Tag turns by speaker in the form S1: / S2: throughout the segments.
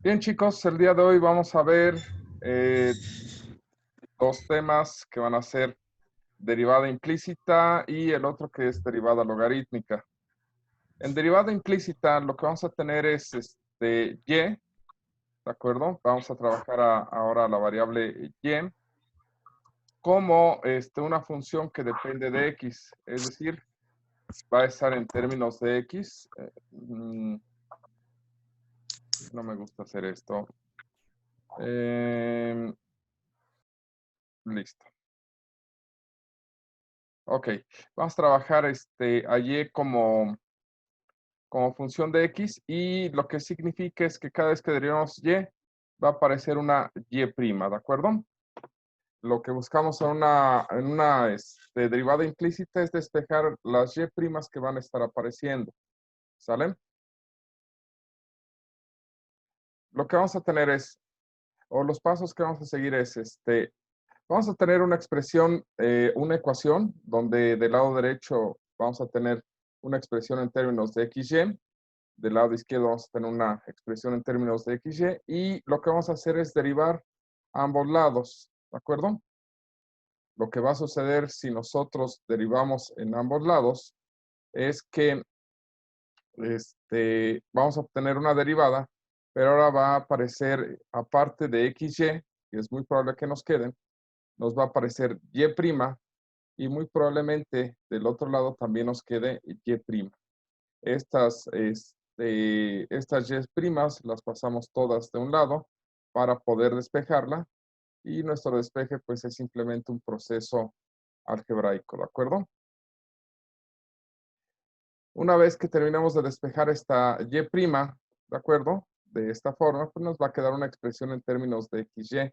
S1: Bien, chicos, el día de hoy vamos a ver eh, dos temas que van a ser derivada implícita y el otro que es derivada logarítmica. En derivada implícita lo que vamos a tener es y, ¿de acuerdo? Vamos a trabajar ahora la variable y como una función que depende de x, es decir, va a estar en términos de x. No me gusta hacer esto. Listo. Ok, vamos a trabajar a y como función de x y lo que significa es que cada vez que derivamos y va a aparecer una y prima, ¿de acuerdo? Lo que buscamos en una derivada implícita es despejar las y primas que van a estar apareciendo, ¿sale? Lo que vamos a tener es, o los pasos que vamos a seguir es, vamos a tener una expresión, una ecuación, donde del lado derecho vamos a tener una expresión en términos de xy, del lado izquierdo vamos a tener una expresión en términos de xy, y lo que vamos a hacer es derivar ambos lados, ¿de acuerdo? Lo que va a suceder si nosotros derivamos en ambos lados es que vamos a obtener una derivada, pero ahora va a aparecer, aparte de xy, que es muy probable que nos queden, nos va a aparecer y', y muy probablemente del otro lado también nos quede y'. Estas y primas las pasamos todas de un lado para poder despejarla, y nuestro despeje pues es simplemente un proceso algebraico, ¿de acuerdo? Una vez que terminemos de despejar esta y', ¿de acuerdo? De esta forma, pues nos va a quedar una expresión en términos de xy.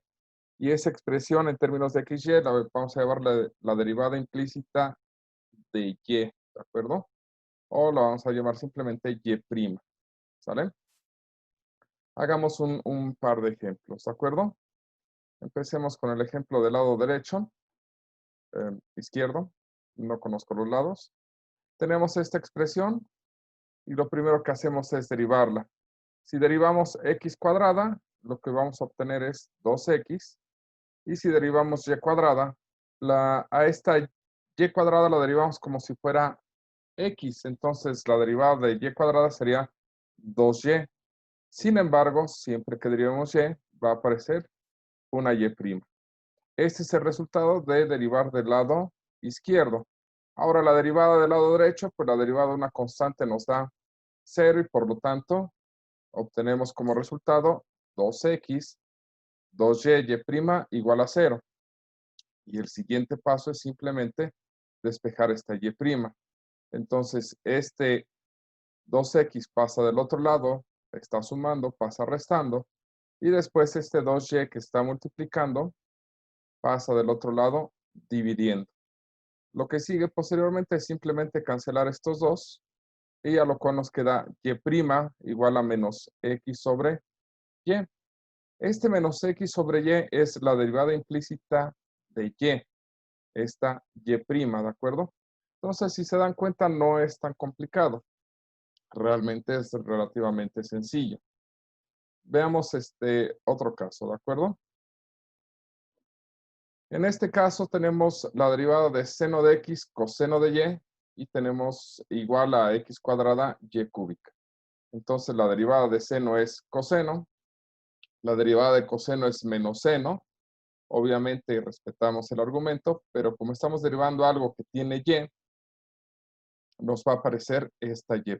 S1: Y esa expresión en términos de xy vamos a llevar la derivada implícita de y, ¿de acuerdo? O la vamos a llamar simplemente y', ¿sale? Hagamos un par de ejemplos, ¿de acuerdo? Empecemos con el ejemplo del lado derecho, izquierdo. No conozco los lados. Tenemos esta expresión y lo primero que hacemos es derivarla. Si derivamos x cuadrada, lo que vamos a obtener es 2x. Y si derivamos y cuadrada, a esta y cuadrada la derivamos como si fuera x. Entonces la derivada de y cuadrada sería 2y. Sin embargo, siempre que derivemos y, va a aparecer una y'. Este es el resultado de derivar del lado izquierdo. Ahora la derivada del lado derecho, pues la derivada de una constante nos da 0 y por lo tanto obtenemos como resultado 2x, 2y' igual a 0. Y el siguiente paso es simplemente despejar esta y'. Entonces, 2x pasa del otro lado, está sumando, pasa restando, y después este 2y que está multiplicando pasa del otro lado dividiendo. Lo que sigue posteriormente es simplemente cancelar estos dos, y a lo cual nos queda y' igual a menos x sobre y. Este menos x sobre y es la derivada implícita de y, esta y', ¿de acuerdo? Entonces, si se dan cuenta, no es tan complicado. Realmente es relativamente sencillo. Veamos otro caso, ¿de acuerdo? En este caso tenemos la derivada de seno de x coseno de y tenemos igual a x cuadrada y cúbica. Entonces la derivada de seno es coseno, la derivada de coseno es menos seno. Obviamente respetamos el argumento, pero como estamos derivando algo que tiene y, nos va a aparecer esta y'.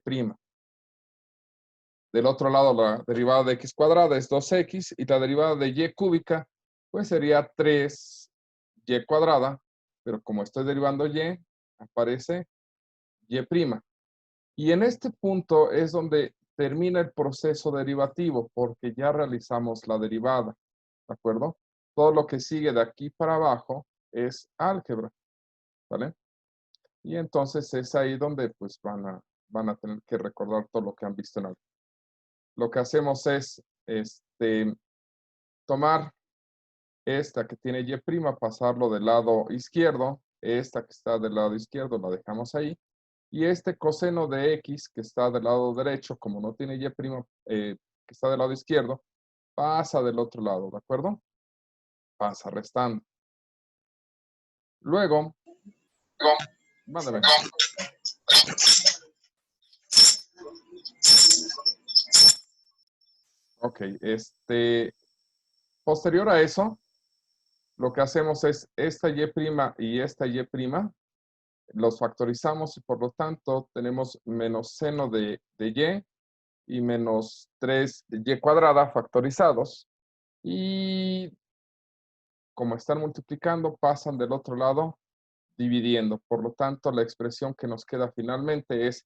S1: Del otro lado, la derivada de x cuadrada es 2x y la derivada de y cúbica, pues sería 3y cuadrada, pero como estoy derivando y, aparece y'. Y en este punto es donde termina el proceso derivativo, porque ya realizamos la derivada, ¿de acuerdo? Todo lo que sigue de aquí para abajo es álgebra, ¿vale? Y entonces es ahí donde pues van a tener que recordar todo lo que han visto en álgebra. Lo que hacemos es tomar esta que tiene y', pasarlo del lado izquierdo, esta que está del lado izquierdo la dejamos ahí, y este coseno de x que está del lado derecho, como no tiene y', que está del lado izquierdo, pasa del otro lado, ¿de acuerdo? Pasa restando. Luego, mándame. Ok, posterior a eso, lo que hacemos es esta y' y esta y', los factorizamos y por lo tanto tenemos menos seno de y menos 3y cuadrada factorizados. Y como están multiplicando, pasan del otro lado dividiendo. Por lo tanto, la expresión que nos queda finalmente es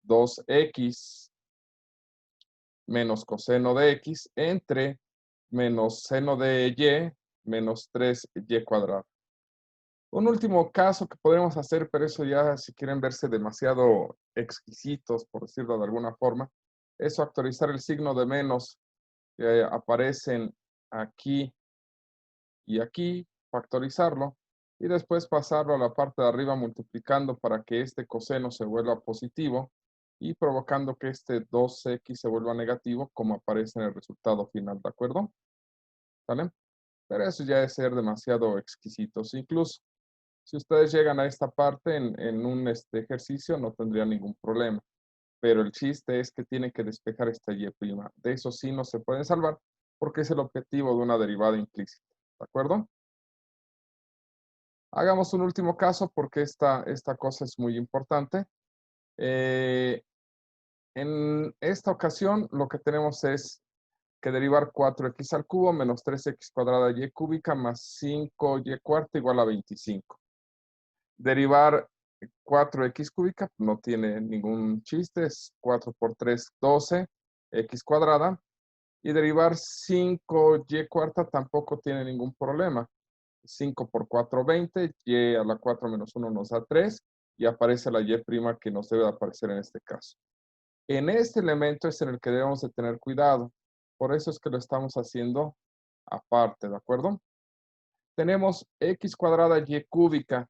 S1: 2x menos coseno de x entre menos seno de y menos 3y cuadrado. Un último caso que podemos hacer, pero eso ya si quieren verse demasiado exquisitos, por decirlo de alguna forma, es factorizar el signo de menos que aparecen aquí y aquí, factorizarlo, y después pasarlo a la parte de arriba multiplicando para que este coseno se vuelva positivo y provocando que este 2x se vuelva negativo como aparece en el resultado final, ¿de acuerdo? ¿Vale? Pero eso ya es ser demasiado exquisitos. Incluso si ustedes llegan a esta parte en un ejercicio no tendría ningún problema. Pero el chiste es que tienen que despejar esta y'. De eso sí no se pueden salvar porque es el objetivo de una derivada implícita. ¿De acuerdo? Hagamos un último caso porque esta cosa es muy importante. En esta ocasión lo que tenemos es que derivar 4x al cubo menos 3x cuadrada y cúbica más 5y cuarta igual a 25. Derivar 4x cúbica no tiene ningún chiste, es 4 por 3, 12, x cuadrada. Y derivar 5y cuarta tampoco tiene ningún problema. 5 por 4, 20, y a la 4 menos 1 nos da 3, y aparece la y' que nos debe de aparecer en este caso. En este elemento es en el que debemos de tener cuidado. Por eso es que lo estamos haciendo aparte, ¿de acuerdo? Tenemos x cuadrada y cúbica.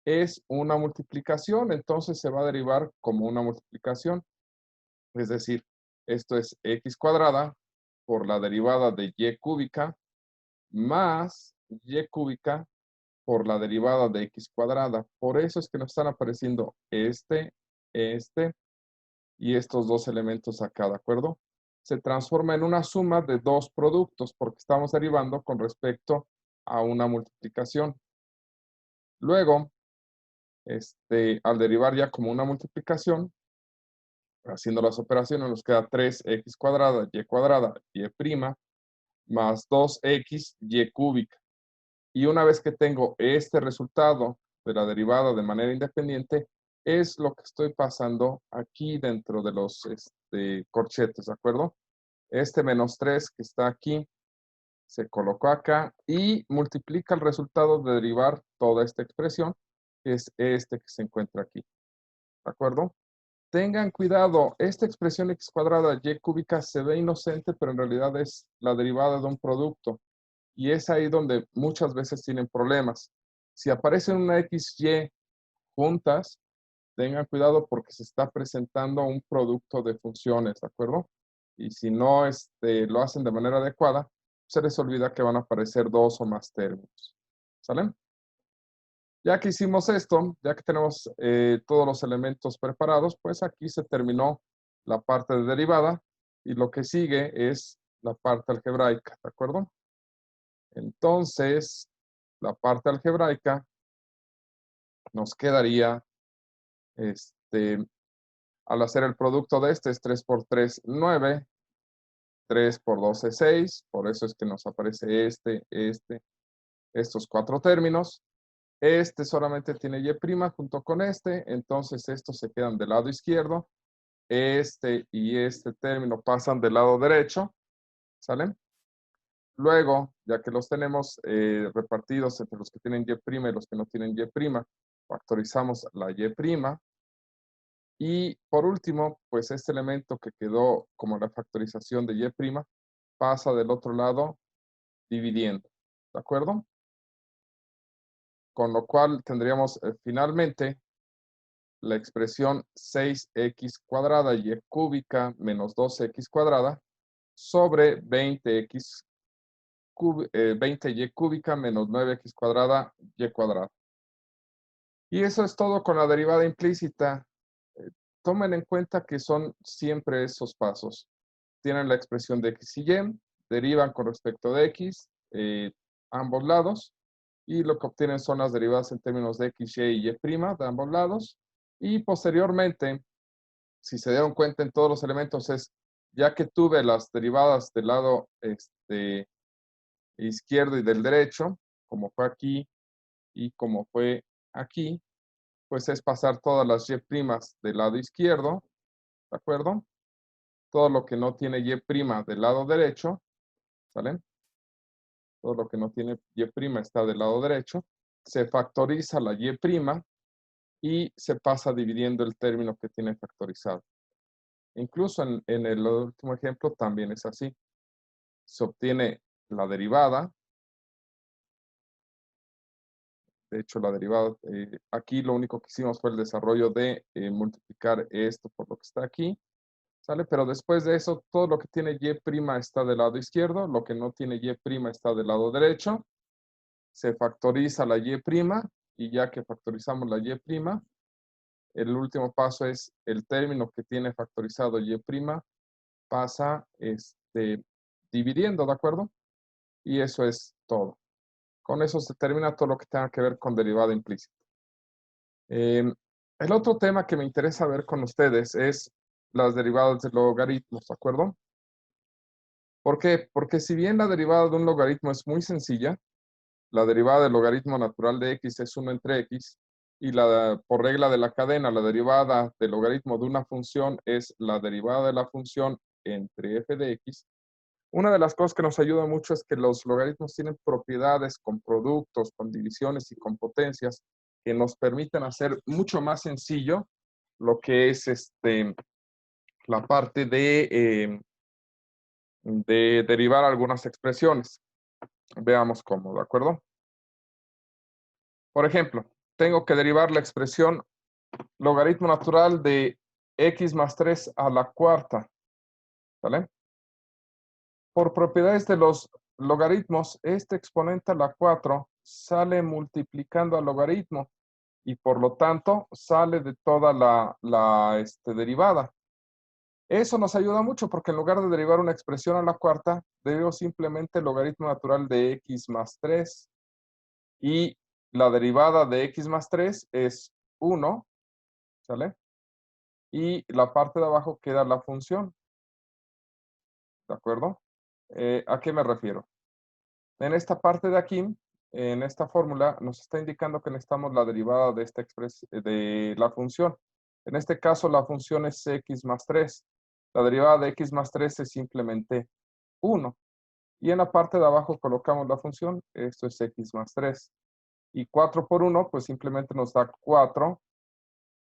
S1: Es una multiplicación, entonces se va a derivar como una multiplicación. Es decir, esto es x cuadrada por la derivada de y cúbica más y cúbica por la derivada de x cuadrada. Por eso es que nos están apareciendo este y estos dos elementos acá, ¿de acuerdo? Se transforma en una suma de dos productos porque estamos derivando con respecto a una multiplicación. Luego, al derivar ya como una multiplicación, haciendo las operaciones, nos queda 3x cuadrada y prima más 2x y cúbica. Y una vez que tengo este resultado de la derivada de manera independiente, es lo que estoy pasando aquí dentro de los corchetes, ¿de acuerdo? Este menos 3 que está aquí se colocó acá y multiplica el resultado de derivar toda esta expresión, que es este que se encuentra aquí, ¿de acuerdo? Tengan cuidado, esta expresión x cuadrada y cúbica se ve inocente, pero en realidad es la derivada de un producto. Y es ahí donde muchas veces tienen problemas. Si aparecen una x, y juntas, tengan cuidado porque se está presentando un producto de funciones, ¿de acuerdo? Y si no lo hacen de manera adecuada, se les olvida que van a aparecer dos o más términos. ¿Sale? Ya que hicimos esto, ya que tenemos todos los elementos preparados, pues aquí se terminó la parte de derivada y lo que sigue es la parte algebraica, ¿de acuerdo? Entonces, la parte algebraica nos quedaría, al hacer el producto de este, es 3 por 3, 9, 3 por 12, 6, por eso es que nos aparece estos cuatro términos. Este solamente tiene y' junto con este, entonces estos se quedan del lado izquierdo. Este y este término pasan del lado derecho, ¿sale? Luego, ya que los tenemos repartidos entre los que tienen y' y los que no tienen y', factorizamos la y'. Y por último, pues este elemento que quedó como la factorización de y' pasa del otro lado dividiendo, ¿de acuerdo? Con lo cual tendríamos finalmente la expresión 6x cuadrada y cúbica menos 2x cuadrada sobre 20y cúbica menos 9x cuadrada y cuadrada. Y eso es todo con la derivada implícita. Tomen en cuenta que son siempre esos pasos. Tienen la expresión de x y y, derivan con respecto de x, ambos lados, y lo que obtienen son las derivadas en términos de x, y y' de ambos lados. Y posteriormente, si se dieron cuenta en todos los elementos, ya que tuve las derivadas del lado izquierdo y del derecho, como fue aquí y como fue aquí, pues es pasar todas las y' del lado izquierdo, ¿de acuerdo? Todo lo que no tiene y' del lado derecho, ¿sale? Todo lo que no tiene y' está del lado derecho, se factoriza la y' y se pasa dividiendo el término que tiene factorizado. Incluso en el último ejemplo también es así. Se obtiene la derivada. De hecho, la derivada, aquí lo único que hicimos fue el desarrollo de multiplicar esto por lo que está aquí, ¿sale? Pero después de eso, todo lo que tiene y' está del lado izquierdo, lo que no tiene y' está del lado derecho, se factoriza la y', y ya que factorizamos la y', el último paso es el término que tiene factorizado y' pasa dividiendo, ¿de acuerdo? Y eso es todo. Con eso se termina todo lo que tenga que ver con derivada implícita. El otro tema que me interesa ver con ustedes es las derivadas de logaritmos, ¿de acuerdo? ¿Por qué? Porque si bien la derivada de un logaritmo es muy sencilla, la derivada del logaritmo natural de x es 1 entre x, y por regla de la cadena, la derivada del logaritmo de una función es la derivada de la función entre f de x. Una de las cosas que nos ayuda mucho es que los logaritmos tienen propiedades con productos, con divisiones y con potencias que nos permiten hacer mucho más sencillo lo que es la parte de derivar algunas expresiones. Veamos cómo, ¿de acuerdo? Por ejemplo, tengo que derivar la expresión logaritmo natural de x más 3 a la cuarta, ¿vale? Por propiedades de los logaritmos, este exponente a la 4 sale multiplicando al logaritmo y por lo tanto sale de toda la derivada. Eso nos ayuda mucho porque en lugar de derivar una expresión a la cuarta, derivo simplemente el logaritmo natural de x más 3 y la derivada de x más 3 es 1, ¿sale? Y la parte de abajo queda la función, ¿de acuerdo? ¿A qué me refiero? En esta parte de aquí, en esta fórmula, nos está indicando que necesitamos la derivada de de la función. En este caso, la función es x más 3. La derivada de x más 3 es simplemente 1. Y en la parte de abajo colocamos la función. Esto es x más 3. Y 4 por 1, pues simplemente nos da 4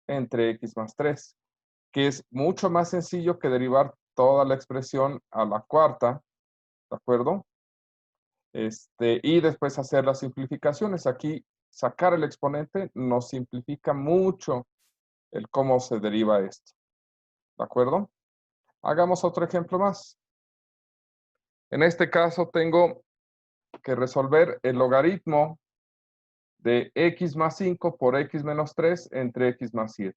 S1: entre x más 3, que es mucho más sencillo que derivar toda la expresión a la cuarta, ¿de acuerdo? Y después hacer las simplificaciones. Aquí sacar el exponente nos simplifica mucho el cómo se deriva esto. ¿De acuerdo? Hagamos otro ejemplo más. En este caso tengo que resolver el logaritmo de x más 5 por x menos 3 entre x más 7.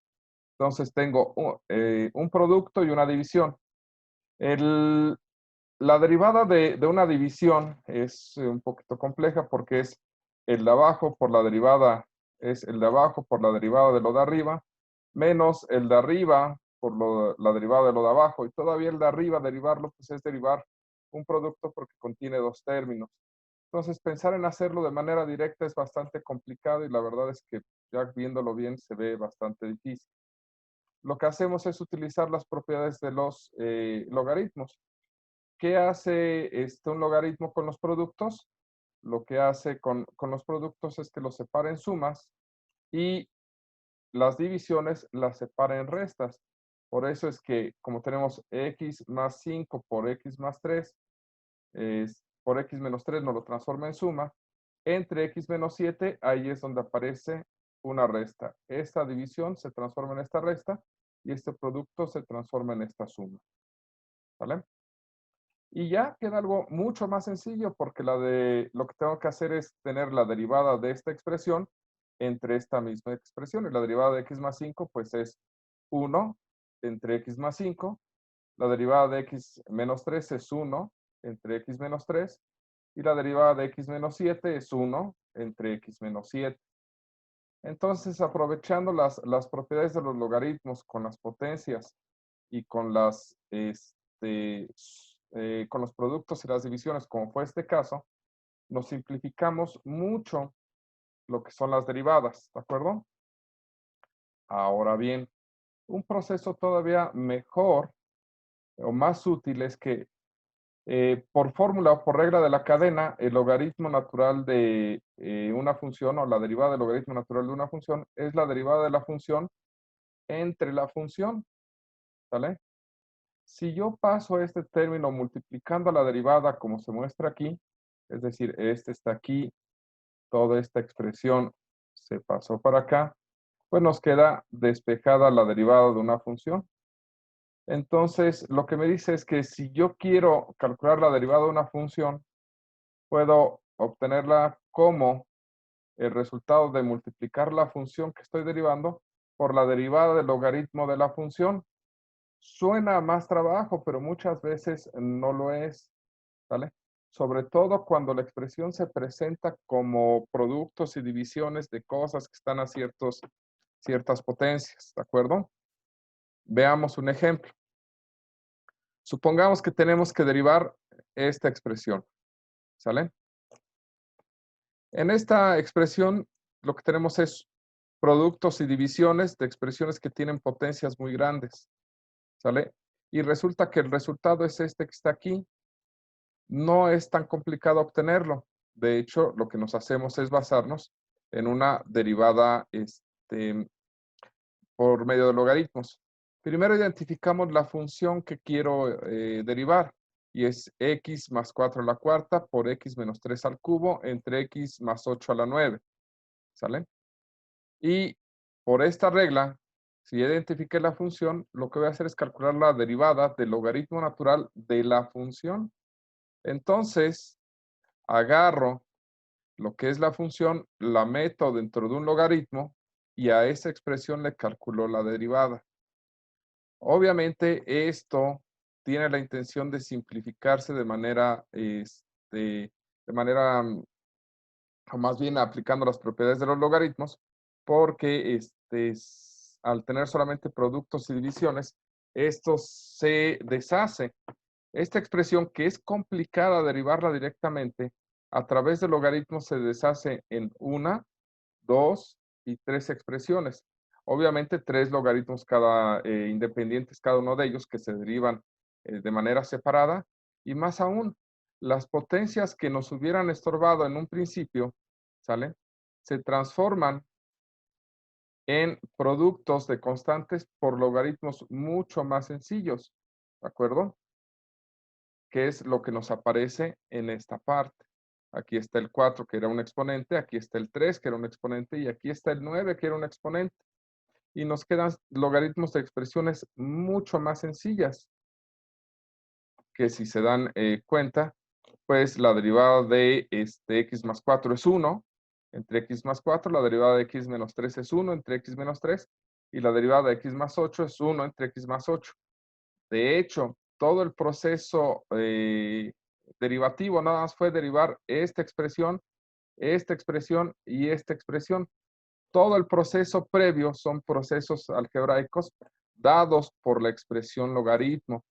S1: Entonces tengo un producto y una división. La derivada de una división es un poquito compleja porque es el de abajo por la derivada, es el de abajo por la derivada de lo de arriba, menos el de arriba por la derivada de lo de abajo. Y todavía el de arriba, derivarlo, pues es derivar un producto porque contiene dos términos. Entonces, pensar en hacerlo de manera directa es bastante complicado y la verdad es que ya viéndolo bien se ve bastante difícil. Lo que hacemos es utilizar las propiedades de los logaritmos. ¿Qué hace un logaritmo con los productos? Lo que hace con los productos es que los separa en sumas y las divisiones las separa en restas. Por eso es que como tenemos x más 5 por x más 3, por x menos 3 nos lo transforma en suma. Entre x menos 7, ahí es donde aparece una resta. Esta división se transforma en esta resta y este producto se transforma en esta suma. ¿Vale? Y ya queda algo mucho más sencillo porque lo que tengo que hacer es tener la derivada de esta expresión entre esta misma expresión. Y la derivada de x más 5 pues es 1 entre x más 5. La derivada de x menos 3 es 1 entre x menos 3. Y la derivada de x menos 7 es 1 entre x menos 7. Entonces, aprovechando las propiedades de los logaritmos con las potencias y con los productos y las divisiones, como fue este caso, nos simplificamos mucho lo que son las derivadas, ¿de acuerdo? Ahora bien, un proceso todavía mejor o más útil es que por fórmula o por regla de la cadena, el logaritmo natural de una función o la derivada del logaritmo natural de una función es la derivada de la función entre la función, ¿vale? Si yo paso este término multiplicando la derivada como se muestra aquí, es decir, este está aquí, toda esta expresión se pasó para acá, pues nos queda despejada la derivada de una función. Entonces, lo que me dice es que si yo quiero calcular la derivada de una función, puedo obtenerla como el resultado de multiplicar la función que estoy derivando por la derivada del logaritmo de la función. Suena a más trabajo, pero muchas veces no lo es, ¿vale? Sobre todo cuando la expresión se presenta como productos y divisiones de cosas que están a ciertas potencias, ¿de acuerdo? Veamos un ejemplo. Supongamos que tenemos que derivar esta expresión, ¿sale? En esta expresión lo que tenemos es productos y divisiones de expresiones que tienen potencias muy grandes, ¿sale? Y resulta que el resultado es este que está aquí. No es tan complicado obtenerlo. De hecho, lo que nos hacemos es basarnos en una derivada por medio de logaritmos. Primero identificamos la función que quiero derivar y es x más 4 a la cuarta por x menos 3 al cubo entre x más 8 a la 9. ¿Sale? Y por esta regla, si identifiqué la función, lo que voy a hacer es calcular la derivada del logaritmo natural de la función. Entonces, agarro lo que es la función, la meto dentro de un logaritmo y a esa expresión le calculo la derivada. Obviamente esto tiene la intención de simplificarse de manera, o más bien aplicando las propiedades de los logaritmos, porque al tener solamente productos y divisiones, esto se deshace. Esta expresión, que es complicada derivarla directamente, a través del logaritmo se deshace en una, dos y tres expresiones. Obviamente, tres logaritmos independientes cada uno de ellos que se derivan de manera separada. Y más aún, las potencias que nos hubieran estorbado en un principio, ¿sale? Se transforman en productos de constantes por logaritmos mucho más sencillos, ¿de acuerdo? Que es lo que nos aparece en esta parte. Aquí está el 4, que era un exponente, aquí está el 3, que era un exponente, y aquí está el 9, que era un exponente. Y nos quedan logaritmos de expresiones mucho más sencillas, que si se dan cuenta, pues la derivada de x más 4 es 1, entre x más 4, la derivada de x menos 3 es 1, entre x menos 3, y la derivada de x más 8 es 1 entre x más 8. De hecho, todo el proceso derivativo nada más fue derivar esta expresión y esta expresión. Todo el proceso previo son procesos algebraicos dados por la expresión logaritmo.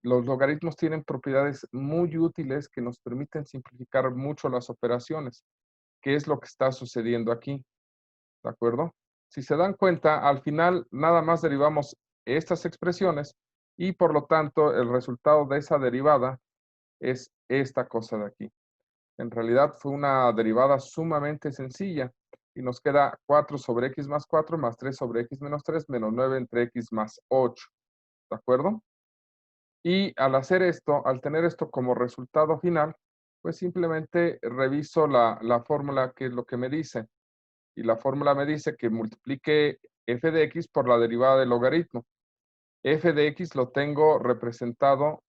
S1: Los logaritmos tienen propiedades muy útiles que nos permiten simplificar mucho las operaciones. ¿Qué es lo que está sucediendo aquí? ¿De acuerdo? Si se dan cuenta, al final nada más derivamos estas expresiones y por lo tanto el resultado de esa derivada es esta cosa de aquí. En realidad fue una derivada sumamente sencilla y nos queda 4 sobre x más 4 más 3 sobre x menos 3 menos 9 entre x más 8. ¿De acuerdo? Y al hacer esto, al tener esto como resultado final, pues simplemente reviso la fórmula que es lo que me dice. Y la fórmula me dice que multiplique f de x por la derivada del logaritmo. F de x lo tengo representado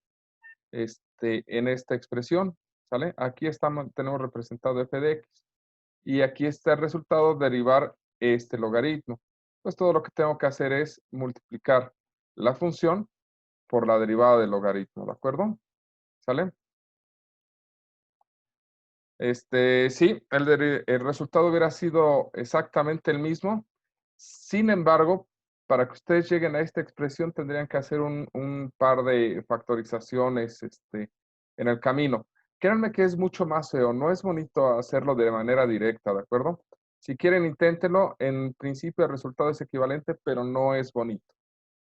S1: en esta expresión, ¿sale? Aquí tenemos representado f de x. Y aquí está el resultado, derivar este logaritmo. Pues todo lo que tengo que hacer es multiplicar la función por la derivada del logaritmo, ¿de acuerdo? ¿Sale? Sí, el resultado hubiera sido exactamente el mismo. Sin embargo, para que ustedes lleguen a esta expresión tendrían que hacer un par de factorizaciones en el camino. Créanme que es mucho más feo, no es bonito hacerlo de manera directa, ¿de acuerdo? Si quieren, inténtenlo. En principio el resultado es equivalente, pero no es bonito,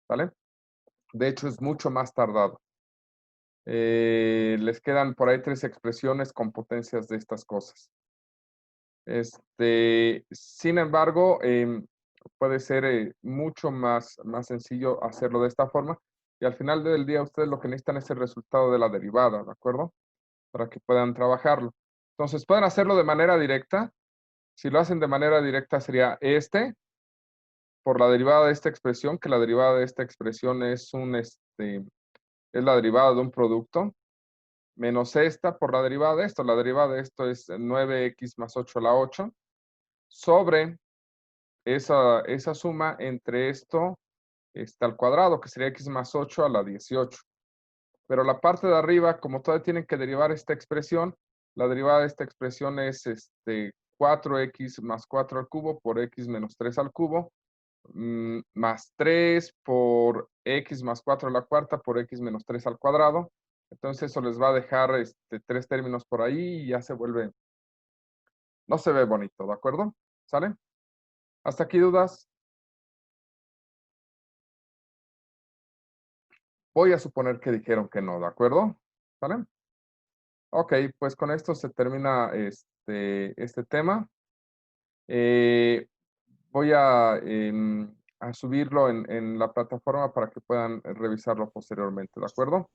S1: ¿vale? De hecho, es mucho más tardado. Les quedan por ahí 3 expresiones con potencias de estas cosas. Sin embargo, puede ser mucho más sencillo hacerlo de esta forma. Y al final del día, ustedes lo que necesitan es el resultado de la derivada, ¿de acuerdo? Para que puedan trabajarlo. Entonces, pueden hacerlo de manera directa. Si lo hacen de manera directa, sería por la derivada de esta expresión, que la derivada de esta expresión es es la derivada de un producto, menos esta por la derivada de esto. La derivada de esto es 9x más 8 a la 8, sobre esa suma entre esto al cuadrado, que sería x más 8 a la 18. Pero la parte de arriba, como todavía tienen que derivar esta expresión, la derivada de esta expresión es 4x más 4 al cubo por x menos 3 al cubo, más 3 por x más 4 a la cuarta por x menos 3 al cuadrado. Entonces eso les va a dejar 3 términos por ahí y ya se vuelve, no se ve bonito, ¿de acuerdo? ¿Sale? ¿Hasta aquí dudas? Voy a suponer que dijeron que no, ¿de acuerdo? ¿Sale? Ok, pues con esto se termina este tema. Voy a subirlo en la plataforma para que puedan revisarlo posteriormente, ¿de acuerdo?